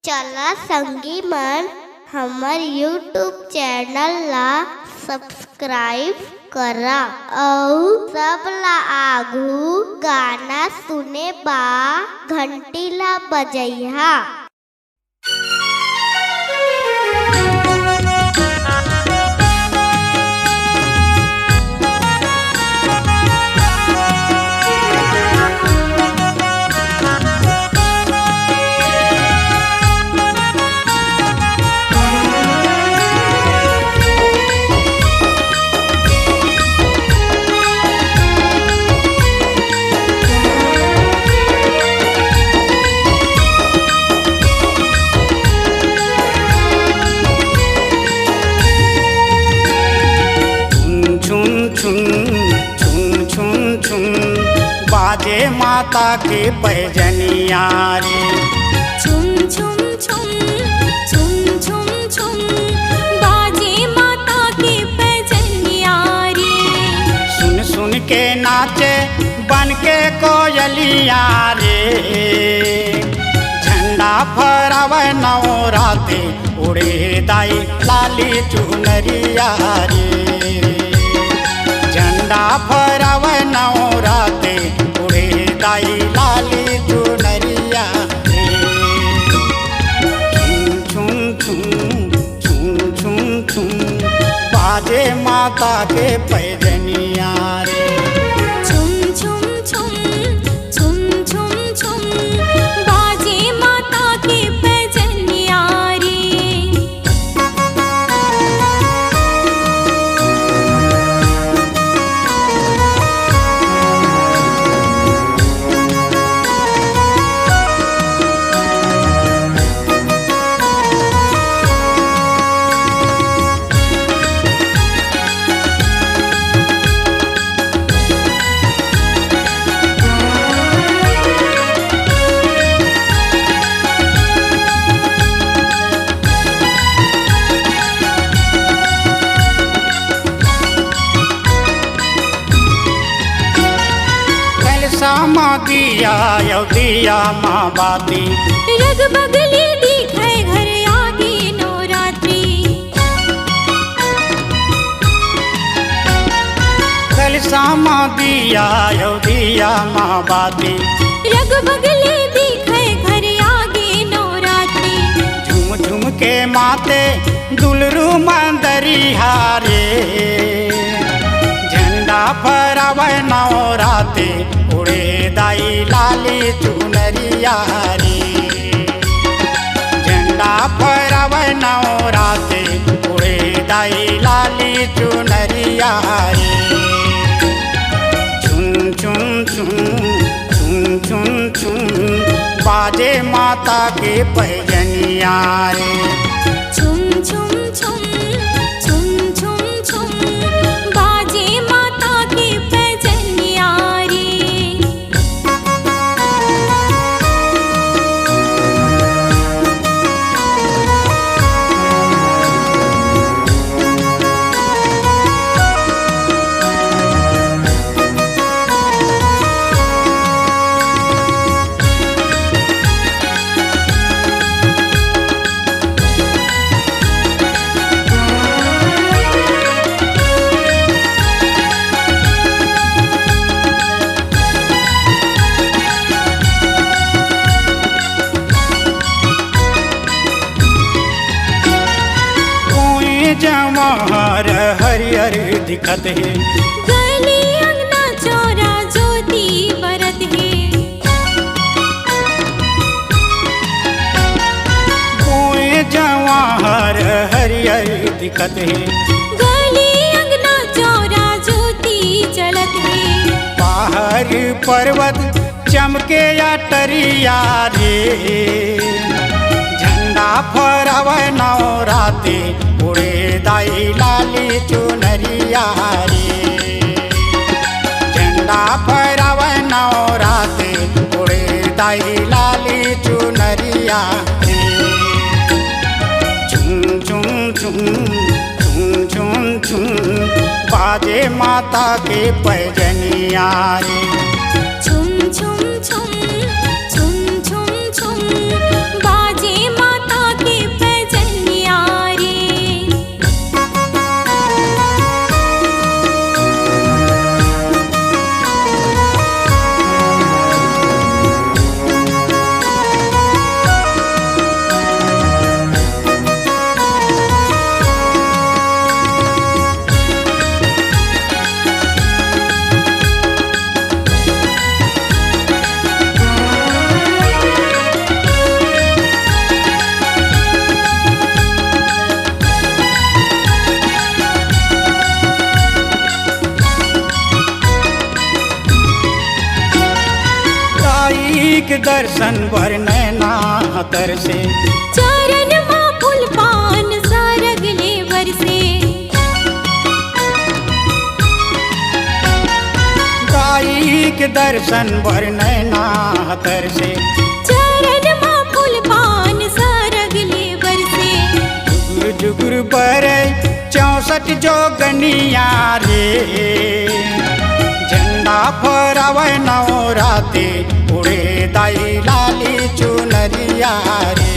चला संगी मन हमर यूट्यूब चैनल ला सब्सक्राइब करा अउ सब ला आघू गाना सुने बा घंटी ला बजइहा। बाजे माता के पैजनिया रे छुम छुम छुम छुम छुम छुम बाजे माता के पैजनिया रे। सुन सुन के नाचे बन के कोयलिया रे झंडा फहरावे नवराते उड़े दाई लाली चुनरिया रे झंडा फहरावे नवराते उड़े दाई लाली चुनरिया रे। छुम छुम छुम छुम छुम छुम बाजे माता के पैजनिया रे छुम छुम छुम छुम छुम छुम बाजे माता के पैजनिया रे। सामा दिया यौ दिया माँ बाती रग बगली दिखे घर आगे नवरात्रि। कल सामा दिया यौ दिया माँ बाती रग बगली दिखे घर आगे नवरात्रि। झुम झुम के माते दुलरू मंदरिया रे झंडा फहरावे नवराते उड़े दाई लाली चुनरिया रे झंडा फहरावे नवराते उड़े दाई लाली चुनरिया रे। छुम छुम छुम छुम छुम छुम बाजे माता के पैजनिया रे छुम छुम छुम छुम छुम छुम बाजे माता के पैजनिया रे। जवाहर हरियर दिखत है गली अंगना चौरा ज्योति बरत है। कोई जवाहर हरियर दिखत है गली अंगना चौरा ज्योति जलत है। पहाड़ पर्वत चमके या टरिया रे झंडा फहरावे नवराते उड़े दाई लाली चुनरिया रे झंडा फहरावे नवराते उड़े दाई लाली चुनरिया रे। झुम झुम झुम झुम झुम झुम बाजे माता के पैजनिया रे छुम छुम छुम छुम छुम छुम बाजे माता दर्शन भर नैना तर से चरण माँ फूल पान सरगले बरसे गाई के दर्शन भर नैना तर से चरण माँ फूल पान सरगले बरसे जुगुर जुगुर बरे 64 जोगनिया रे झंडा फहरावे नवराते उड़े दाई लाली चुनरिया रे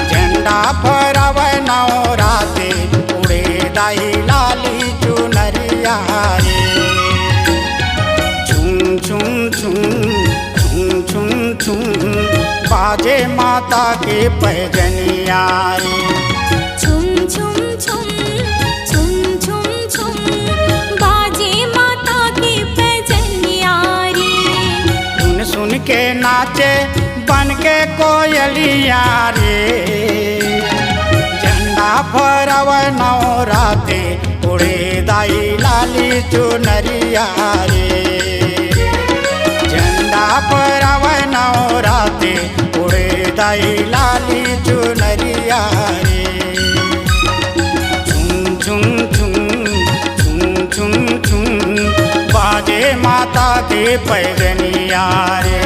झंडा फहरावे नवराते उड़े दाई लाली चुनरिया रे झुम झुम झुम झुम झुम झुम बाजे माता के पैजनिया रे छुम छुम छुम छुम छुम छुम बाजे माता की पैजनिया रे सुन सुन के नाचे बन के कोयलिया रे झंडा फहरावे नवराते उड़े दाई लाली चुनरिया रे झंडा फहरावे नवराते उड़े दाई लाली चुनरिया रे झुम झुम झुम झुम झुम झुम बाजे माता के पैजनिया रे।